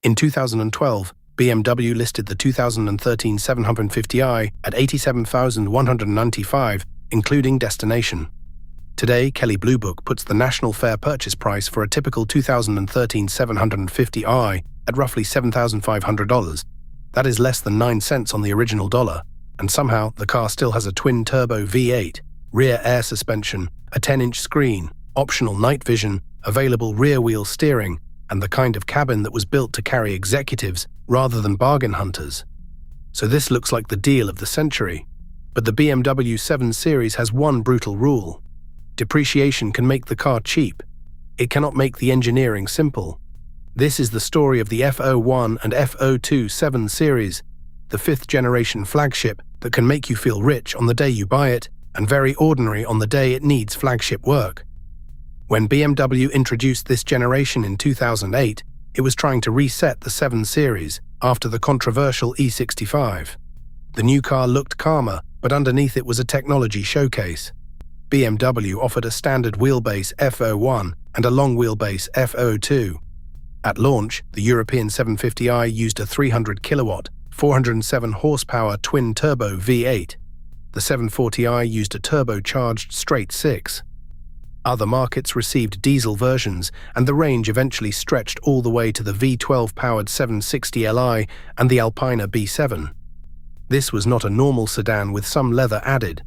In 2012, BMW listed the 2013 750i at $87,195, including destination. Today, Kelley Blue Book puts the national fair purchase price for a typical 2013 750i at roughly $7,500. That is less than 9 cents on the original dollar, and somehow the car still has a twin-turbo V8, rear air suspension, a 10-inch screen, optional night vision, available rear-wheel steering, and the kind of cabin that was built to carry executives rather than bargain hunters. So this looks like the deal of the century. But the BMW 7 Series has one brutal rule. Depreciation can make the car cheap. It cannot make the engineering simple. This is the story of the F01 and F02 7 Series, the fifth-generation flagship that can make you feel rich on the day you buy it and very ordinary on the day it needs flagship work. When BMW introduced this generation in 2008, it was trying to reset the 7 Series after the controversial E65. The new car looked calmer, but underneath it was a technology showcase. BMW offered a standard wheelbase F01 and a long wheelbase F02. At launch, the European 750i used a 300 kilowatt, 407 horsepower twin-turbo V8. The 740i used a turbocharged straight-six. Other markets received diesel versions, and the range eventually stretched all the way to the V12-powered 760Li and the Alpina B7. This was not a normal sedan with some leather added.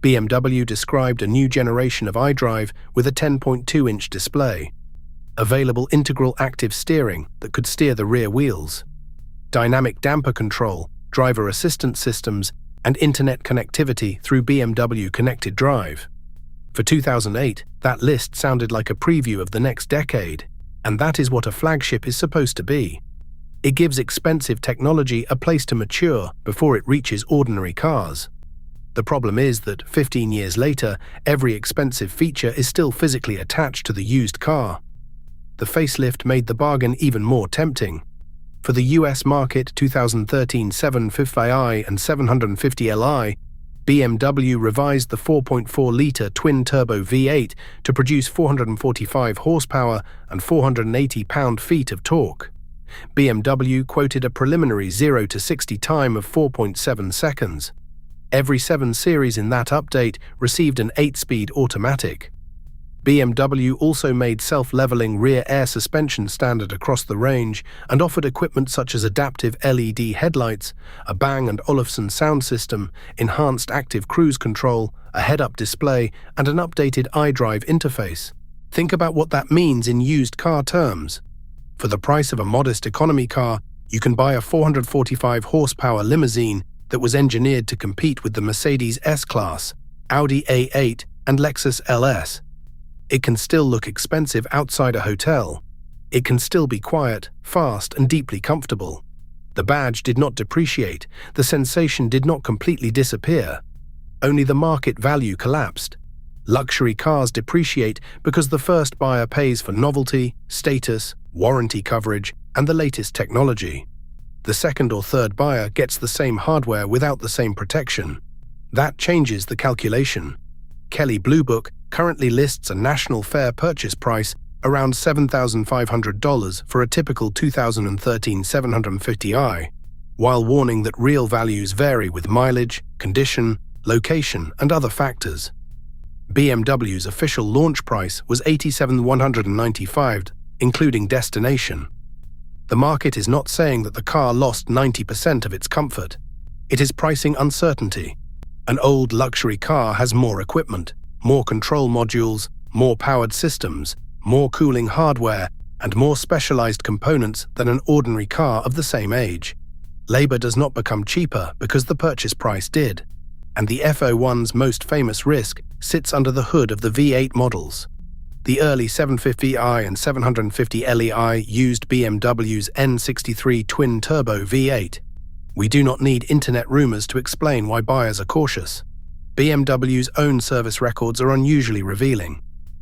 BMW described a new generation of iDrive with a 10.2-inch display, available integral active steering that could steer the rear wheels, dynamic damper control, driver assistance systems, and internet connectivity through BMW Connected Drive. For 2008, that list sounded like a preview of the next decade, and that is what a flagship is supposed to be. It gives expensive technology a place to mature before it reaches ordinary cars. The problem is that 15 years later, every expensive feature is still physically attached to the used car. The facelift made the bargain even more tempting. For the US market 2013 750i and 750Li, BMW revised the 4.4-litre twin-turbo V8 to produce 445 horsepower and 480 pound-feet of torque. BMW quoted a preliminary 0 to 60 time of 4.7 seconds. Every 7 Series in that update received an 8-speed automatic. BMW also made self-leveling rear air suspension standard across the range and offered equipment such as adaptive LED headlights, a Bang & Olufsen sound system, enhanced active cruise control, a head-up display, and an updated iDrive interface. Think about what that means in used car terms. For the price of a modest economy car, you can buy a 445 horsepower limousine that was engineered to compete with the Mercedes S-Class, Audi A8, and Lexus LS. It can still look expensive outside a hotel. It can still be quiet, fast, and deeply comfortable. The badge did not depreciate, the sensation did not completely disappear. Only the market value collapsed. Luxury cars depreciate because the first buyer pays for novelty, status, warranty coverage, and the latest technology. The second or third buyer gets the same hardware without the same protection. That changes the calculation. Kelley Blue Book currently lists a national fair purchase price around $7,500 for a typical 2013 750i, while warning that real values vary with mileage, condition, location, and other factors. BMW's official launch price was $87,195, including destination. The market is not saying that the car lost 90% of its comfort. It is pricing uncertainty. An old luxury car has more equipment, more control modules, more powered systems, more cooling hardware, and more specialized components than an ordinary car of the same age. Labor does not become cheaper because the purchase price did, and the F01's most famous risk sits under the hood of the V8 models. The early 750i and 750Li used BMW's N63 twin-turbo V8. We do not need internet rumors to explain why buyers are cautious. BMW's own service records are unusually revealing.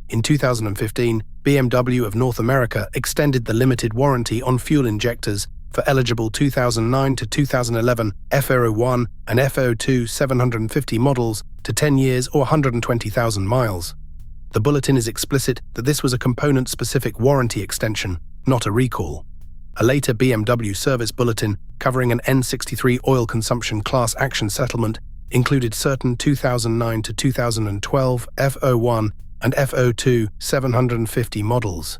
In 2015, BMW of North America extended the limited warranty on fuel injectors for eligible 2009 to 2011 F01 and F02 750 models to 10 years or 120,000 miles. The bulletin is explicit that this was a component-specific warranty extension, not a recall. A later BMW service bulletin covering an N63 oil consumption class action settlement included certain 2009 to 2012 F01 and F02 750 models.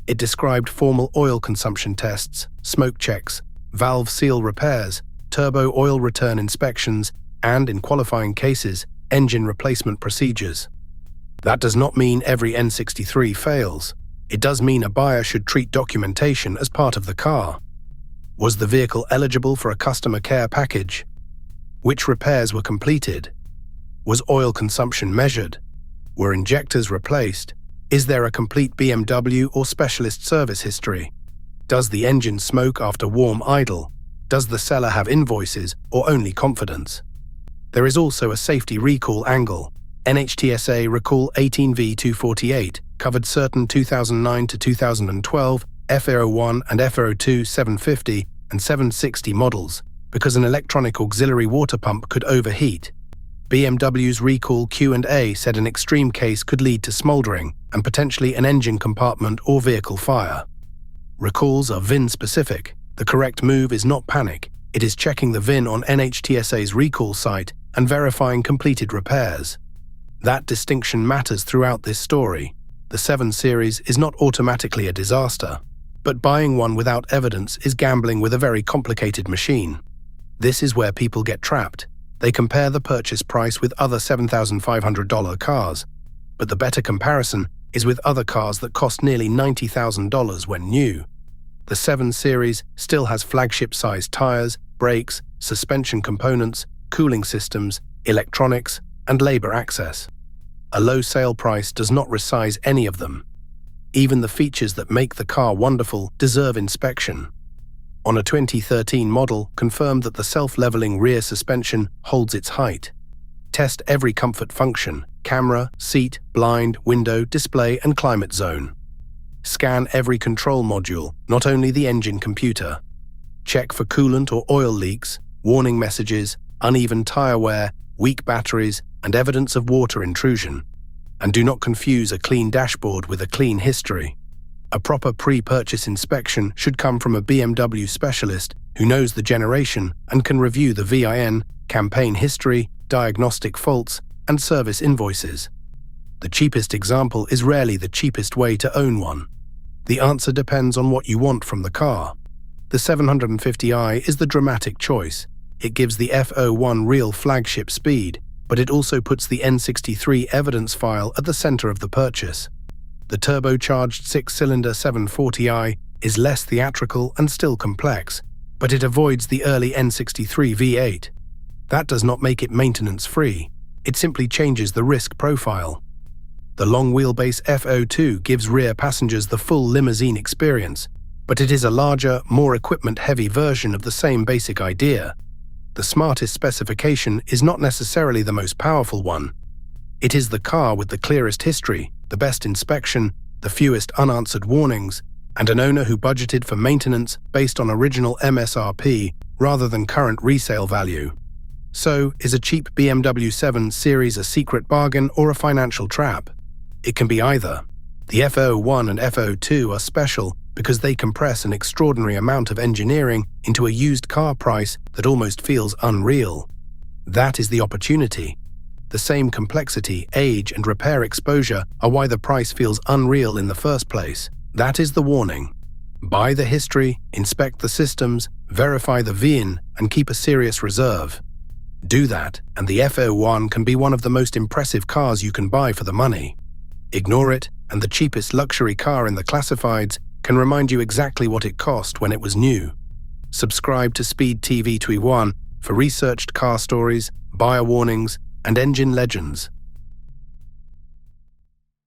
It described formal oil consumption tests, smoke checks, valve seal repairs, turbo oil return inspections, and, in qualifying cases, engine replacement procedures. That does not mean every N63 fails. It does mean a buyer should treat documentation as part of the car. Was the vehicle eligible for a customer care package? Which repairs were completed? Was oil consumption measured? Were injectors replaced? Is there a complete BMW or specialist service history? Does the engine smoke after warm idle? Does the seller have invoices or only confidence? There is also a safety recall angle. NHTSA Recall 18V248 covered certain 2009 to 2012 F01 and F02 750 and 760 models because an electronic auxiliary water pump could overheat. BMW's recall Q&A said an extreme case could lead to smoldering and potentially an engine compartment or vehicle fire. Recalls are VIN-specific. The correct move is not panic. It is checking the VIN on NHTSA's recall site and verifying completed repairs. That distinction matters throughout this story. The 7 Series is not automatically a disaster, but buying one without evidence is gambling with a very complicated machine. This is where people get trapped. They compare the purchase price with other $7,500 cars, but the better comparison is with other cars that cost nearly $90,000 when new. The 7 Series still has flagship-sized tires, brakes, suspension components, cooling systems, electronics, and labor access. A low sale price does not resize any of them. Even the features that make the car wonderful deserve inspection. On a 2013 model, confirmed that the self-leveling rear suspension holds its height. Test every comfort function: camera, seat, blind, window, display, and climate zone. Scan every control module, not only the engine computer. Check for coolant or oil leaks, warning messages, uneven tire wear, weak batteries, and evidence of water intrusion. And do not confuse a clean dashboard with a clean history. A proper pre-purchase inspection should come from a BMW specialist who knows the generation and can review the VIN, campaign history, diagnostic faults, and service invoices. The cheapest example is rarely the cheapest way to own one. The answer depends on what you want from the car. The 750i is the dramatic choice. It gives the F01 real flagship speed, but it also puts the N63 evidence file at the center of the purchase. The turbocharged 6-cylinder 740i is less theatrical and still complex, but it avoids the early N63 V8. That does not make it maintenance-free. It simply changes the risk profile. The long-wheelbase F02 gives rear passengers the full limousine experience, but it is a larger, more equipment-heavy version of the same basic idea. The smartest specification is not necessarily the most powerful one. It is the car with the clearest history, the best inspection, the fewest unanswered warnings, and an owner who budgeted for maintenance based on original MSRP rather than current resale value. So, is a cheap BMW 7 Series a secret bargain or a financial trap? It can be either. The F01 and F02 are special because they compress an extraordinary amount of engineering into a used car price that almost feels unreal. That is the opportunity. The same complexity, age, and repair exposure are why the price feels unreal in the first place. That is the warning. Buy the history, inspect the systems, verify the VIN, and keep a serious reserve. Do that, and the F01 can be one of the most impressive cars you can buy for the money. Ignore it, and the cheapest luxury car in the classifieds can remind you exactly what it cost when it was new. Subscribe to Speed TV 21 for researched car stories, buyer warnings, and engine legends.